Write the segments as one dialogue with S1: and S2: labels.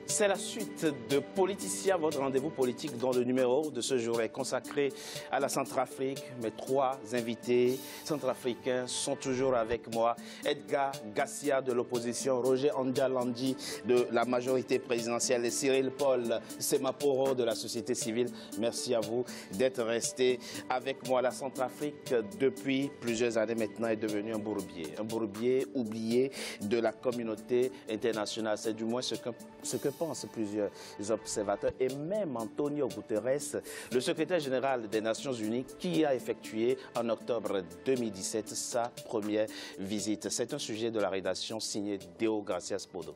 S1: C'est la suite de Politicien, votre rendez-vous politique dont le numéro de ce jour est consacré à la Centrafrique. Mes trois invités centrafricains sont toujours avec moi. Edgar Garcia de l'opposition, Roger Ondjalandi de la majorité présidentielle et Cyril Paul Semaporo de la société civile. Merci à vous d'être restés avec moi. La Centrafrique, depuis plusieurs années maintenant, est devenue un bourbier oublié de la communauté internationale. C'est du moins ce que pensent plusieurs observateurs et même Antonio Guterres, le secrétaire général des Nations Unies, qui a effectué en octobre 2017 sa première visite. C'est un sujet de la rédaction signé Deo Gracias Podo.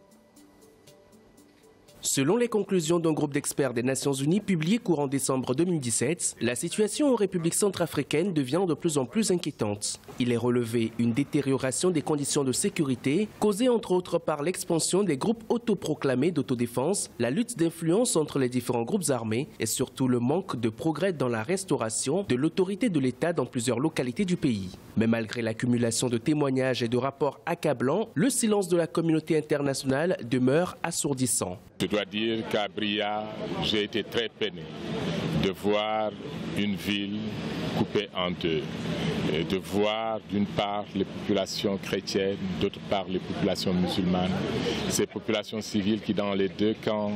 S2: Selon les conclusions d'un groupe d'experts des Nations Unies publié courant décembre 2017, la situation en République centrafricaine devient de plus en plus inquiétante. Il est relevé une détérioration des conditions de sécurité causée entre autres par l'expansion des groupes autoproclamés d'autodéfense, la lutte d'influence entre les différents groupes armés et surtout le manque de progrès dans la restauration de l'autorité de l'État dans plusieurs localités du pays. Mais malgré l'accumulation de témoignages et de rapports accablants, le silence de la communauté internationale demeure assourdissant.
S3: Je dois dire qu'à Bria, j'ai été très peiné de voir une ville coupée en deux, et de voir d'une part les populations chrétiennes, d'autre part les populations musulmanes, ces populations civiles qui dans les deux camps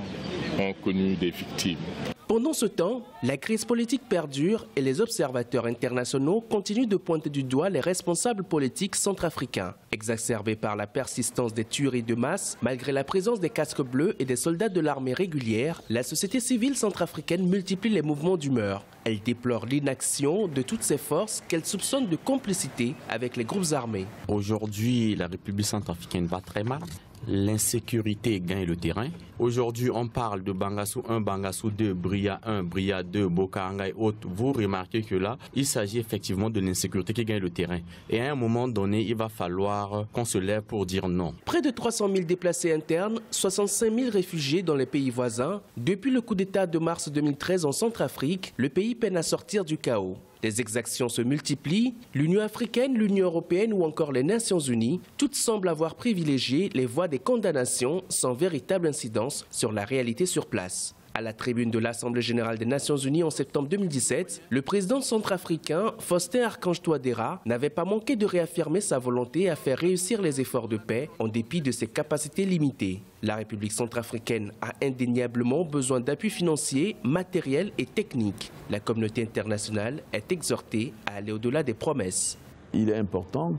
S3: ont connu des victimes.
S2: Pendant ce temps, la crise politique perdure et les observateurs internationaux continuent de pointer du doigt les responsables politiques centrafricains. Exacerbés par la persistance des tueries de masse, malgré la présence des casques bleus et des soldats de l'armée régulière, la société civile centrafricaine multiplie les mouvements d'humeur. Elle déplore l'inaction de toutes ces forces qu'elle soupçonne de complicité avec les groupes armés.
S4: Aujourd'hui, la République centrafricaine va très mal. L'insécurité gagne le terrain. Aujourd'hui, on parle de Bangassou 1, Bangassou 2, Bria 1, Bria 2, Bokaranga et autres. Vous remarquez que là, il s'agit effectivement de l'insécurité qui gagne le terrain. Et à un moment donné, il va falloir qu'on se lève pour dire non.
S2: Près de 300 000 déplacés internes, 65 000 réfugiés dans les pays voisins. Depuis le coup d'État de mars 2013 en Centrafrique, le pays peine à sortir du chaos. Les exactions se multiplient, l'Union africaine, l'Union européenne ou encore les Nations unies, toutes semblent avoir privilégié les voies des condamnations sans véritable incidence sur la réalité sur place. À la tribune de l'Assemblée générale des Nations unies en septembre 2017, le président centrafricain Faustin Archange Touadéra n'avait pas manqué de réaffirmer sa volonté à faire réussir les efforts de paix en dépit de ses capacités limitées. La République centrafricaine a indéniablement besoin d'appui financier, matériel et technique. La communauté internationale est exhortée à aller au-delà des promesses.
S5: Il est important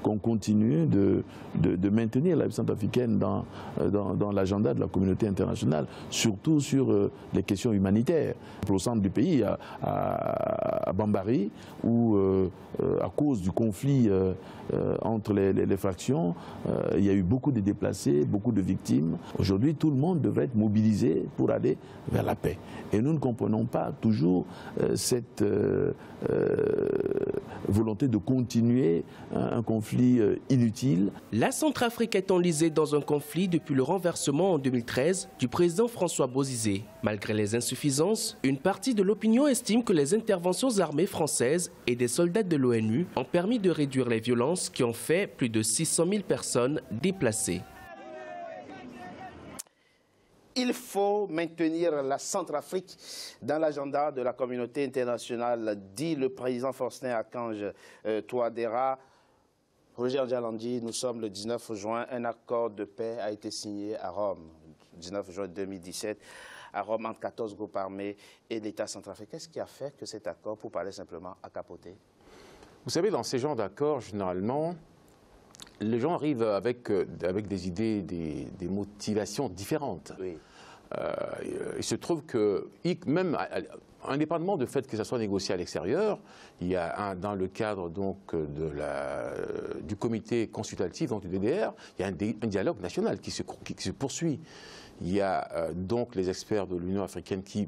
S5: qu'on continue de maintenir la vie centrafricaine dans l'agenda de la communauté internationale, surtout sur les questions humanitaires. Au centre du pays, à Bambari, où à cause du conflit entre les fractions, il y a eu beaucoup de déplacés, beaucoup de victimes. Aujourd'hui, tout le monde devrait être mobilisé pour aller vers la paix. Et nous ne comprenons pas toujours cette volonté de continuer un conflit inutile.
S2: La Centrafrique est enlisée dans un conflit depuis le renversement en 2013 du président François Bozizé. Malgré les insuffisances, une partie de l'opinion estime que les interventions armées françaises et des soldats de l'ONU ont permis de réduire les violences qui ont fait plus de 600 000 personnes déplacées.
S1: Il faut maintenir la Centrafrique dans l'agenda de la communauté internationale, dit le président Faustin Archange Touadéra. Roger Ondjalandi, nous sommes le 19 juin, un accord de paix a été signé à Rome, 19 juin 2017, à Rome entre 14 groupes armés et l'État centrafricain. Qu'est-ce qui a fait que cet accord, pour parler simplement, a capoté?
S6: Vous savez, dans ces genres d'accords, généralement, les gens arrivent avec des idées, des motivations différentes. Oui. Il se trouve que, même indépendamment du fait que ça soit négocié à l'extérieur, il y a dans le cadre donc, du comité consultatif donc, du DDR, il y a un dialogue national qui se poursuit. Il y a donc les experts de l'Union africaine qui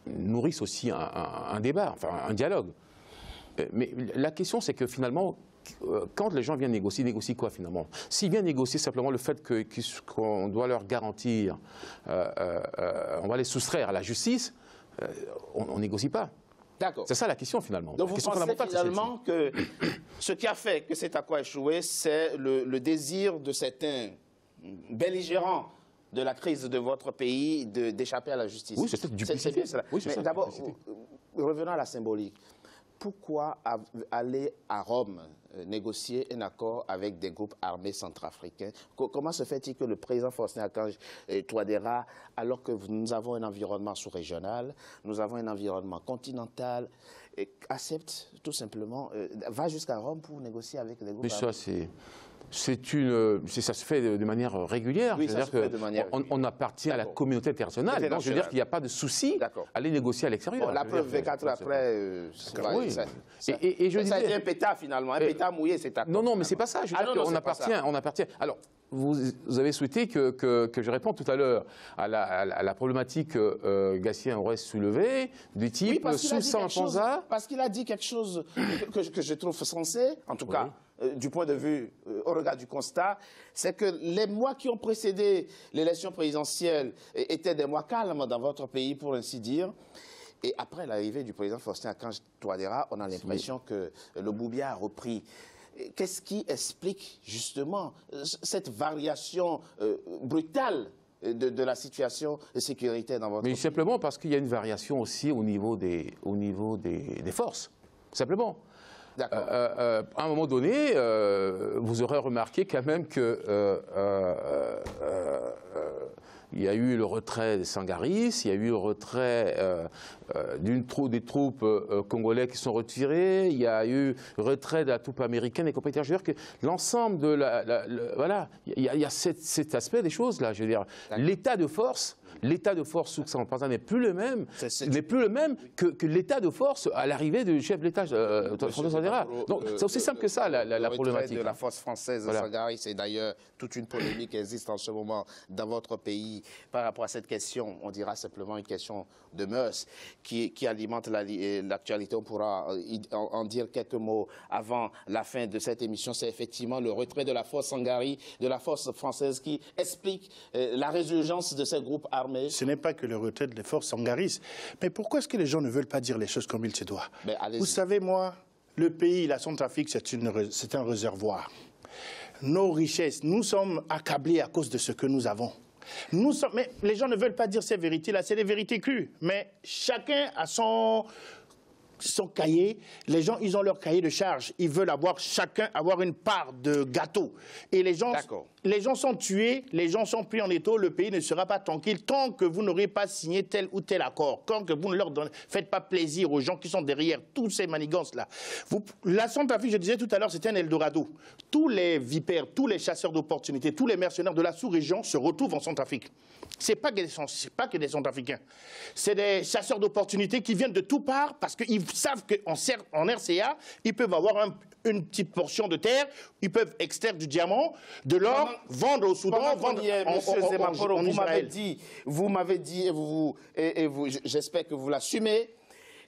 S6: nourrissent aussi un débat, enfin un dialogue. Mais la question, c'est que finalement, quand les gens viennent négocier, ils négocient quoi finalement? S'ils viennent négocier simplement le fait qu'on doit leur garantir, on va les soustraire à la justice, on ne négocie pas.
S1: D'accord.
S6: C'est ça la question finalement.
S1: Donc vous pensez finalement que ce qui a fait que cet accord a échoué, c'est le désir de certains belligérants de la crise de votre pays d'échapper à la justice.
S6: Oui, c'est cette duplicité.
S1: C'est bien cela.
S6: Oui,
S1: mais d'abord, revenons à la symbolique. Pourquoi aller à Rome négocier un accord avec des groupes armés centrafricains? Comment se fait-il que le président Faustin Archange Touadéra, alors que nous avons un environnement sous-régional, nous avons un environnement continental, accepte tout simplement, va jusqu'à Rome pour négocier avec les groupes armés?
S6: Ça se fait de manière régulière.
S1: Oui, ça se fait de manière
S6: on appartient à la communauté internationale. Donc, je veux dire qu'il n'y a pas de souci à aller négocier à l'extérieur.
S1: Bon, la preuve, 24 heures après, ça a été un pétard finalement, un pétard mouillé, c'est accord.
S6: Non, mais c'est pas ça. Je veux dire qu'on appartient. Alors, vous avez souhaité que je réponde tout à l'heure à la problématique que Gatien aurait soulevée, du type sous Sampanza.
S1: Parce qu'il a dit quelque chose que je trouve sensé, en tout cas. Du point de vue, au regard du constat, c'est que les mois qui ont précédé l'élection présidentielle étaient des mois calmes dans votre pays, pour ainsi dire. Et après l'arrivée du président Faustin Archange Touadéra, on a l'impression que le boubia a repris. Qu'est-ce qui explique justement cette variation brutale de la situation de sécurité dans votre pays?
S6: Mais simplement parce qu'il y a une variation aussi au niveau des forces, simplement. À un moment donné, vous aurez remarqué quand même que il y a eu le retrait des Sangaris, il y a eu le retrait des troupes congolais qui sont retirées, il y a eu le retrait de la troupe américaine et compagnie. Je veux dire que l'ensemble de voilà, il y a cet aspect des choses là. Je veux dire, l'état de force sous Sampanza n'est plus le même, que l'état de force à l'arrivée du chef de l'État, François Touadéra. Donc c'est aussi simple que ça, la problématique.
S1: De la force française de Sangaris, c'est d'ailleurs toute une polémique qui existe en ce moment dans votre pays par rapport à cette question. On dira simplement une question de mœurs qui alimente l'actualité. On pourra en dire quelques mots avant la fin de cette émission. C'est effectivement le retrait de la force Sangari, de la force française qui explique la résurgence de ces groupes armés.
S7: Ce n'est pas que le retrait des forces Sangaris. Mais pourquoi est-ce que les gens ne veulent pas dire les choses comme il se doit? Vous savez, moi, le pays, la Centrafrique, c'est un réservoir. Nos richesses, nous sommes accablés à cause de ce que nous avons. Mais les gens ne veulent pas dire ces vérités-là, c'est des vérités crues. Mais chacun a son cahier, les gens, ils ont leur cahier de charge. Ils veulent chacun avoir une part de gâteau. Et les gens sont tués, les gens sont pris en étau, le pays ne sera pas tranquille tant que vous n'aurez pas signé tel ou tel accord, tant que vous ne leur faites pas plaisir aux gens qui sont derrière tous ces manigances-là. La Centrafrique, je disais tout à l'heure, c'est un Eldorado. Tous les vipères, tous les chasseurs d'opportunités, tous les mercenaires de la sous-région se retrouvent en Centrafrique. Ce n'est pas que des Centrafricains. C'est des chasseurs d'opportunités qui viennent de toutes parts parce qu'ils savent qu'en RCA, ils peuvent avoir une petite portion de terre, ils peuvent extraire du diamant, de l'or, vendre au Soudan, vendre en Israël.
S1: Vous m'avez dit, et j'espère que vous l'assumez,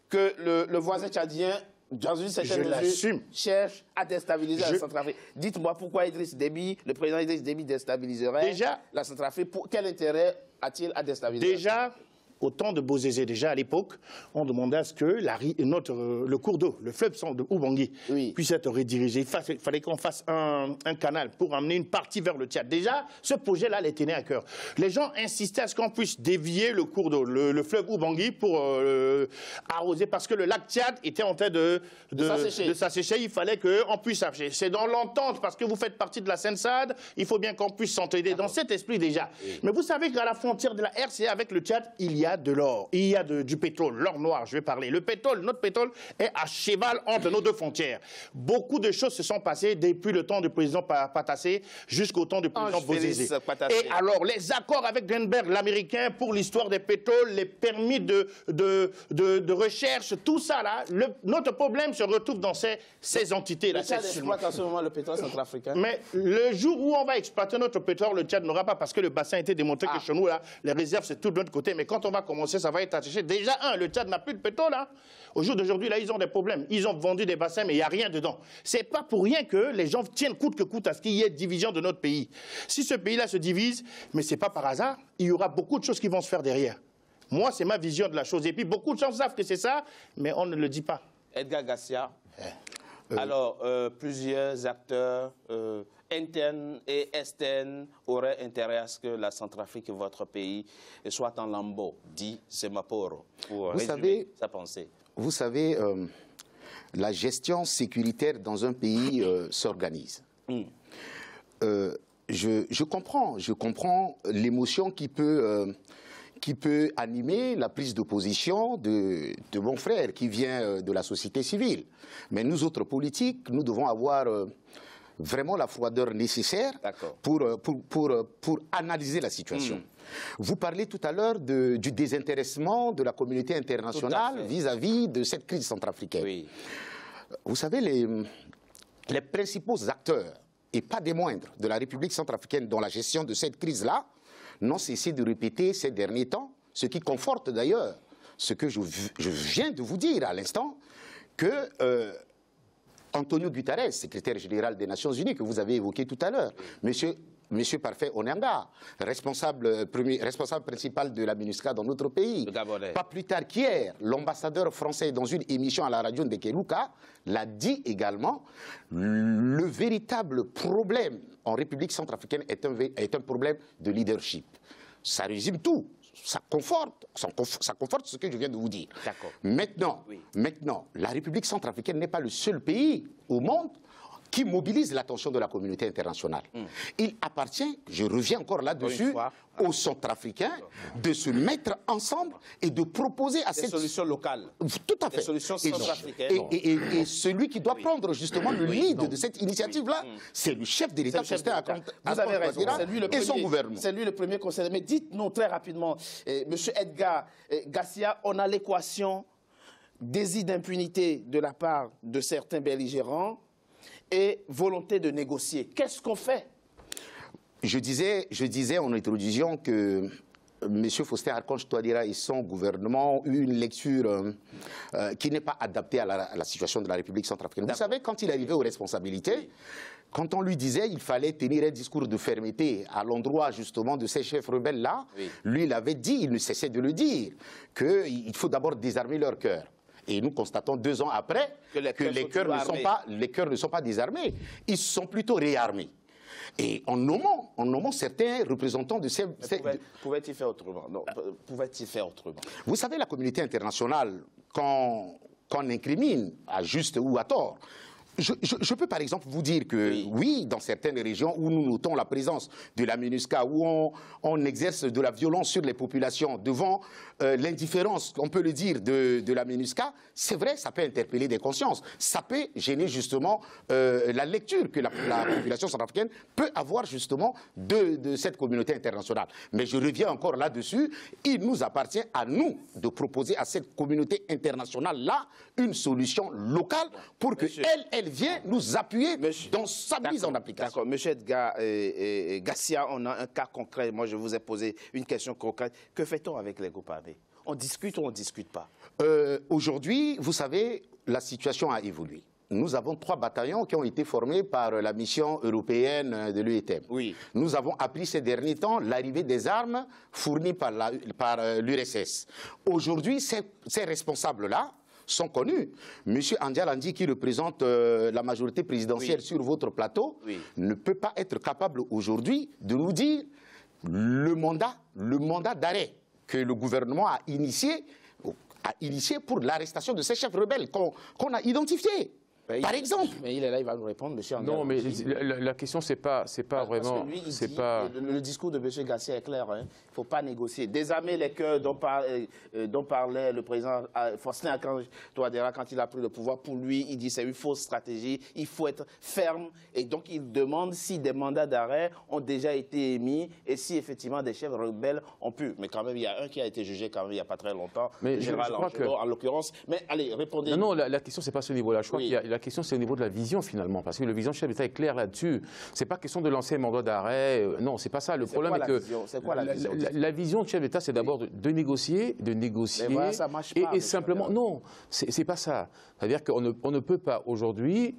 S1: que le voisin tchadien, dans une certaine mesure, cherche à déstabiliser la Centrafrique. Dites-moi pourquoi le président Idriss Déby déstabiliserait la Centrafrique. Quel intérêt a-t-il à déstabiliser?
S7: Déjà, au temps de Bozézé, déjà à l'époque, on demandait à ce que le cours d'eau, le fleuve de Ubangui, puisse être redirigé. Il fallait qu'on fasse un canal pour amener une partie vers le Tchad. Déjà, ce projet-là les tenait à cœur. Les gens insistaient à ce qu'on puisse dévier le cours d'eau, le fleuve Ubangui, pour arroser, parce que le lac Tchad était en train de s'assécher. Il fallait qu'on puisse arracher. C'est dans l'entente, parce que vous faites partie de la Seine-Sade, il faut bien qu'on puisse s'entraider dans cet esprit déjà. Mais vous savez qu'à la frontière de la RCA avec le Tchad, il y a de l'or, il y a du pétrole, l'or noir, je vais parler. Le pétrole, notre pétrole est à cheval entre nos deux frontières. Beaucoup de choses se sont passées depuis le temps du président Patassé jusqu'au temps du président Bozézé. Et alors, les accords avec Greenberg, l'américain, pour l'histoire des pétroles, les permis de recherche, tout ça là, notre problème se retrouve dans ces entités-là.
S1: Le Tchad exploite en ce moment le pétrole centrafricain.
S7: Mais le jour où on va exploiter notre pétrole, le Tchad n'aura pas, parce que le bassin a été démontré que chez nous, là, les réserves, c'est tout de l'autre côté. Mais quand on va commencer, ça va être attaché. Déjà, le Tchad n'a plus de pétrole. Hein. Au jour d'aujourd'hui, là, ils ont des problèmes. Ils ont vendu des bassins, mais il n'y a rien dedans. C'est pas pour rien que les gens tiennent coûte que coûte à ce qu'il y ait division de notre pays. Si ce pays-là se divise, mais c'est pas par hasard, il y aura beaucoup de choses qui vont se faire derrière. Moi, c'est ma vision de la chose. Et puis, beaucoup de gens savent que c'est ça, mais on ne le dit pas.
S1: Edgar Garcia. Alors, plusieurs acteurs interne et externe auraient intérêt à ce que la Centrafrique, votre pays, soit en lambeaux, dit Semaporo, pour résumer sa pensée.
S8: Vous savez, la gestion sécuritaire dans un pays s'organise. Je comprends l'émotion qui peut animer la prise de position de mon frère qui vient de la société civile. Mais nous autres politiques, nous devons avoir vraiment la froideur nécessaire pour analyser la situation. Vous parlez tout à l'heure du désintéressement de la communauté internationale vis-à-vis de cette crise centrafricaine. Oui. Vous savez, les principaux acteurs, et pas des moindres, de la République centrafricaine dans la gestion de cette crise-là, n'ont cessé de répéter ces derniers temps, ce qui conforte d'ailleurs ce que je viens de vous dire à l'instant, que Antonio Guterres, secrétaire général des Nations Unies, que vous avez évoqué tout à l'heure, Monsieur Parfait Onanga, responsable principal de la MINUSCA dans notre pays, pas plus tard qu'hier, l'ambassadeur français dans une émission à la radio de Keluka l'a dit également, le véritable problème en République centrafricaine est un problème de leadership. Ça résume tout. Ça conforte ce que je viens de vous dire. Maintenant, la République centrafricaine n'est pas le seul pays au monde qui mobilise l'attention de la communauté internationale. Il appartient, je reviens encore là-dessus, aux Centrafricains de se mettre ensemble et de proposer à cette
S1: solution locale.
S8: Tout à fait.
S1: Des solutions centrafricaines.
S8: Et celui qui doit prendre justement le lead de cette initiative-là, c'est le chef de l'État,
S1: vous avez raison,
S8: et son gouvernement.
S1: C'est lui le premier concerné. Mais dites-nous très rapidement, Monsieur Edgar Garcia, on a l'équation désir d'impunité de la part de certains belligérants et volonté de négocier. Qu'est-ce qu'on fait?
S8: Je disais en introduction que M. Faustin Archange Touadéra et son gouvernement ont eu une lecture qui n'est pas adaptée à la situation de la République centrafricaine. Vous savez, quand il est arrivé aux responsabilités, quand on lui disait qu'il fallait tenir un discours de fermeté à l'endroit justement de ces chefs rebelles-là, lui, il avait dit, il ne cessait de le dire, qu'il faut d'abord désarmer leur cœur. Et nous constatons 2 ans après que les cœurs ne sont pas désarmés, ils sont plutôt réarmés. Et en nommant certains représentants de ces...
S1: Pouvait-il faire autrement? Non, pouvait-il faire autrement?
S8: Vous savez, la communauté internationale, quand on incrimine, à juste ou à tort, je peux par exemple vous dire que oui, dans certaines régions où nous notons la présence de la MINUSCA, où on exerce de la violence sur les populations devant l'indifférence, on peut le dire, de la MINUSCA, c'est vrai, ça peut interpeller des consciences. Ça peut gêner justement la lecture que la population centrafricaine peut avoir justement de cette communauté internationale. Mais je reviens encore là-dessus, il nous appartient à nous de proposer à cette communauté internationale-là une solution locale pour qu'elle vienne nous appuyer dans sa mise en application.
S1: D'accord. Monsieur Edgar Garcia, on a un cas concret. Moi, je vous ai posé une question concrète. Que fait-on avec les groupes armés? On discute ou on ne discute pas?
S8: Aujourd'hui, vous savez, la situation a évolué. Nous avons 3 bataillons qui ont été formés par la mission européenne de l'UETM. Oui. Nous avons appris ces derniers temps l'arrivée des armes fournies par l'URSS. Aujourd'hui, ces responsables-là sont connus. Monsieur Andialandi, qui représente la majorité présidentielle sur votre plateau, ne peut pas être capable aujourd'hui de nous dire le mandat d'arrêt que le gouvernement a initié pour l'arrestation de ces chefs rebelles qu'on a identifiés. Par exemple.
S1: Mais il est là, il va nous répondre, monsieur Andialandi.
S6: Non, mais la question, c'est pas vraiment...
S1: Lui, le discours de monsieur Garcia est clair. Il ne faut pas négocier. Désarmer les cœurs dont parlait le président Faustin Archange Touadéra quand il a pris le pouvoir. Pour lui, il dit que c'est une fausse stratégie. Il faut être ferme. Et donc, il demande si des mandats d'arrêt ont déjà été émis et si, effectivement, des chefs rebelles ont pu. Mais quand même, il y a un qui a été jugé quand même il n'y a pas très longtemps. Mais le général Angelo, en l'occurrence. Mais allez, répondez.
S6: Non, la question, c'est pas ce niveau-là. Je crois qu'il y a la question, c'est au niveau de la vision, finalement, parce que le vision du chef d'État est clair là-dessus. C'est pas question de lancer un mandat d'arrêt. Non, c'est pas ça. Le problème est que
S1: c'est quoi la vision?
S6: La vision du chef d'État, c'est d'abord de négocier, voilà, ça marche pas, et simplement. Non, c'est pas ça. C'est-à-dire qu'on ne peut pas aujourd'hui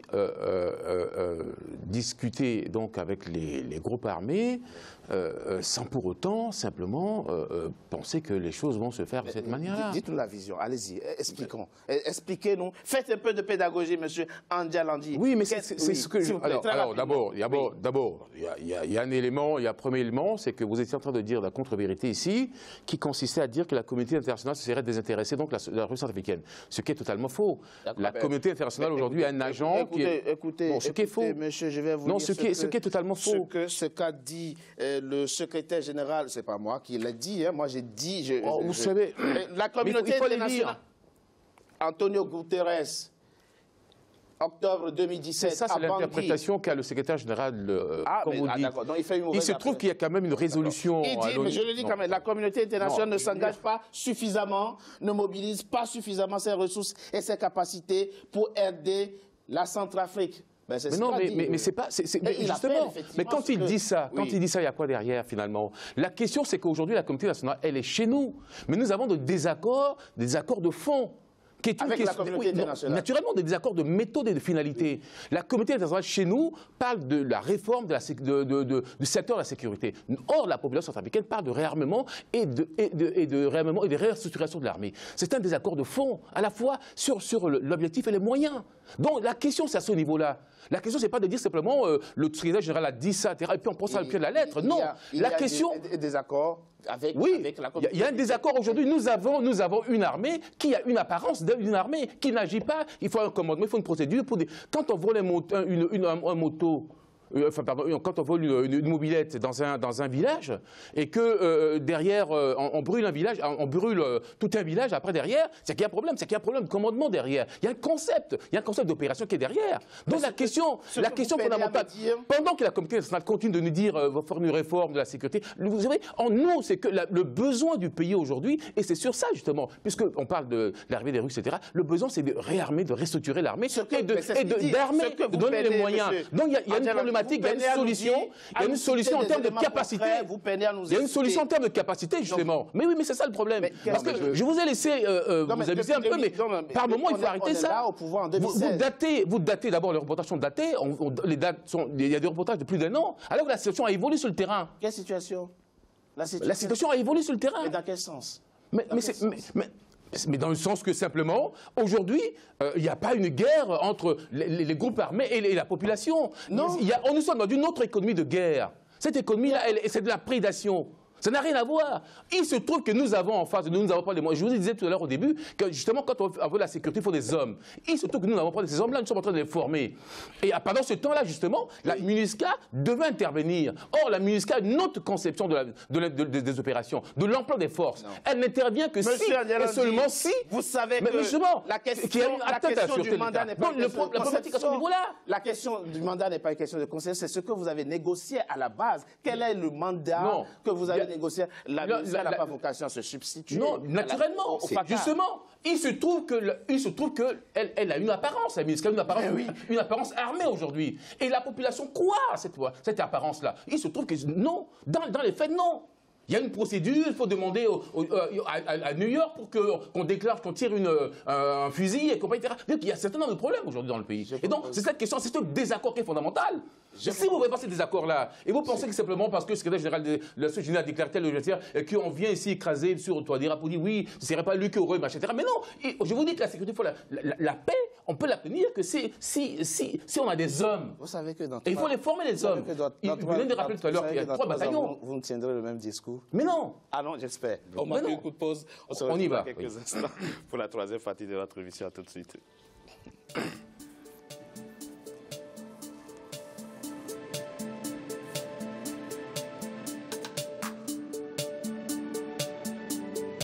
S6: discuter donc avec les groupes armés sans pour autant simplement penser que les choses vont se faire de cette manière-là.
S1: Dites-nous la vision, allez-y, expliquons. Expliquez-nous. Faites un peu de pédagogie, monsieur Andjalandi.
S6: Oui, mais c'est ce que je... Alors d'abord, il y a un élément, il y a un premier élément, c'est que vous étiez en train de dire la contre-vérité ici, qui consistait à dire que la communauté internationale se serait désintéressée, donc la République centrafricaine. Ce qui est totalement faux. La communauté internationale aujourd'hui a un agent qui est...
S1: Écoutez,
S6: ce qui est faux.
S1: Monsieur, je vais vous dire
S6: ce qui est totalement faux.
S1: Ce qu'a dit le secrétaire général, c'est pas moi qui l'a dit, hein, moi j'ai dit...
S6: vous savez...
S1: La communauté internationale, Antonio Guterres, octobre 2017,
S6: ça, c'est l'interprétation qu'a le secrétaire général, comme vous dites. Il se trouve qu'il y a quand même une résolution.
S1: Il dit, mais je le dis quand même, la communauté internationale ne s'engage pas suffisamment, ne mobilise pas suffisamment ses ressources et ses capacités pour aider la Centrafrique.
S6: Mais c'est pas... justement, mais quand il dit ça, il y a quoi derrière finalement? La question, c'est qu'aujourd'hui, la communauté nationale, elle est chez nous. Mais nous avons des désaccords de fond.
S1: Avec la communauté internationale.
S6: Naturellement, des désaccords de méthode et de finalité. La communauté internationale, chez nous, parle de la réforme du secteur de la sécurité. Or, la population centrafricaine parle de réarmement et de réstructuration de l'armée. C'est un désaccord de fond, à la fois sur l'objectif et les moyens. Donc, la question, c'est à ce niveau-là. La question, c'est pas de dire simplement le secrétaire général a dit ça, et puis on prend ça au pied de la lettre. Non, la question...
S1: des désaccords avec la communauté.
S6: Il y a un désaccord aujourd'hui. Nous avons une armée qui a une apparence d'une armée qui n'agit pas. Il faut un commandement, il faut une procédure. Quand on vole un moto... quand on vole une mobilette dans un village et que derrière on brûle un village, on brûle tout un village après derrière, c'est qu'il y a un problème, c'est qu'il y a un problème de commandement derrière. Il y a un concept d'opération qui est derrière. Donc la question fondamentale, pendant que la communauté nationale continue de nous dire va faire une réforme de la sécurité, vous savez, en nous, c'est que le besoin du pays aujourd'hui, et c'est sur ça justement, puisqu'on parle de l'arrivée des Russes, etc., le besoin c'est de réarmer, de restructurer l'armée et d'armer, de donner les moyens. Donc il y a une problématique. Il y a une solution en termes de capacité. Il y a une solution en termes de capacité, justement. Mais oui, mais c'est ça le problème. Parce que je vous ai laissé vous amuser un peu, mais par moment, il faut arrêter ça. Vous datez d'abord, les reportages sont datés. Il y a des reportages de plus d'1 an. Alors que la situation a évolué sur le terrain.
S1: Quelle situation?
S6: La situation a évolué sur le terrain.
S1: Mais dans quel sens?
S6: Mais dans le sens que simplement, aujourd'hui, il n'y a pas une guerre entre les groupes armés et la population. Non. Nous sommes dans une autre économie de guerre. Cette économie-là, c'est de la prédation. Ça n'a rien à voir. Il se trouve que nous avons en face de nous n'avons pas les moyens. Je vous disais tout à l'heure au début que justement, quand on veut la sécurité, il faut des hommes. Il se trouve que nous n'avons pas ces hommes-là, nous sommes en train de les former. Et pendant ce temps-là, justement, la MINUSCA devait intervenir. Or, la MINUSCA a une autre conception des opérations, de l'emploi des forces. Non. Elle n'intervient que si et seulement si.
S1: Vous savez que la question du mandat n'est pas une question de concession. La question du mandat n'est pas une question de concession, c'est ce que vous avez négocié à la base. Quel est le mandat que vous avez négocié? La MINUSCA n'a pas vocation à se substituer.
S6: Non, naturellement. Justement, il se trouve qu'elle a une apparence, la MINUSCA a une apparence armée aujourd'hui. Et la population croit à cette apparence-là. Il se trouve que non, dans les faits, non. Il y a une procédure, il faut demander à New York pour qu'on déclare qu'on tire un fusil et compagnie, etc. Donc il y a un certain nombre de problèmes aujourd'hui dans le pays. Et donc c'est cette question, c'est ce désaccord qui est fondamental. Si vous ne voyez pas ces désaccords-là, et vous pensez que simplement parce que le secrétaire général de la société générale déclare tel et qu'on vient ici écraser sur toi, dire pour dire oui, ce ne serait pas lui qui aurait, etc. Mais non, et je vous dis que la sécurité, la paix, on peut l'obtenir que si on a des hommes.
S1: Vous savez que
S6: il faut les former, les hommes. Vous venez de rappeler tout à l'heure qu'il y a 3 bataillons.
S1: Vous me tiendrez le même discours?
S6: Mais non.
S1: Ah non, j'espère. On marque un coup de pause.
S6: On y va.
S1: Quelques instants pour la 3e partie de notre émission. À tout de suite.